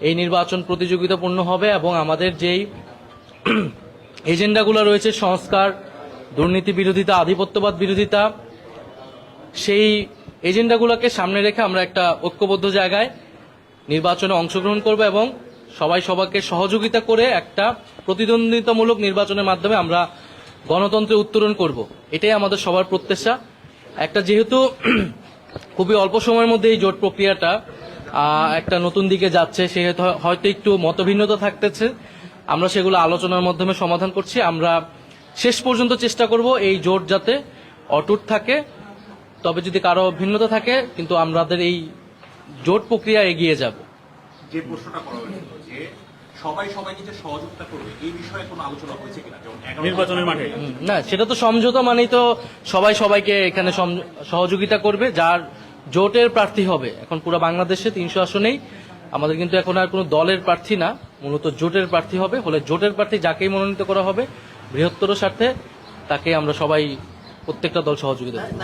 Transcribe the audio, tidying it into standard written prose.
এই নির্বাচন প্রতিযোগিতাপূর্ণ হবে এবং আমাদের যেই এজেন্ডাগুলো রয়েছে, সংস্কার, দুর্নীতি বিরোধিতা, আধিপত্যবাদ বিরোধিতা, সেই এজেন্ডাগুলোকে সামনে রেখে আমরা একটা ঐক্যবদ্ধ জায়গায় নির্বাচনে অংশগ্রহণ করব এবং সবাই সবাইকে সহযোগিতা করে একটা প্রতিদ্বন্দ্বিতামূলক নির্বাচনের মাধ্যমে আমরা গণতন্ত্রে উত্তরণ করব। এটাই আমাদের সবার প্রত্যাশা। একটা যেহেতু খুবই অল্প সময়ের মধ্যে এই জোট প্রক্রিয়াটা একটা নতুন দিকে যাচ্ছে, সেহেতু হয়তো একটু মতভিন্নতা থাকতেছে, আমরা সেগুলো আলোচনার মাধ্যমে সমাধান করছি। আমরা শেষ পর্যন্ত চেষ্টা করব এই জোট যাতে অটুট থাকে, তবে যদি কারো ভিন্নতা থাকে কিন্তু আমাদের এই জোট প্রক্রিয়া এগিয়ে যাবে। যে প্রশ্নটা করা হয়েছিল যে সবাই সবাইকে যে সহযোগিতা করবে, এই বিষয়ে কোনো আলোচনা হয়েছে কিনা, যেমন নির্বাচনের মাঠে? না, সেটা তো সমঝোতা মানেই তো সবাই সবাইকে এখানে সহযোগিতা করবে। যার জোটের প্রার্থী হবে, এখন পুরো বাংলাদেশে 300 আসনেই আমাদের কিন্তু এখন আর কোনো দলের প্রার্থী না, মূলত জোটের প্রার্থী হবে। হলে জোটের প্রার্থী যাকেই মনোনীত করা হবে বৃহত্তর স্বার্থে, তাকে আমরা সবাই প্রত্যেকটা দল সহযোগিতা করব।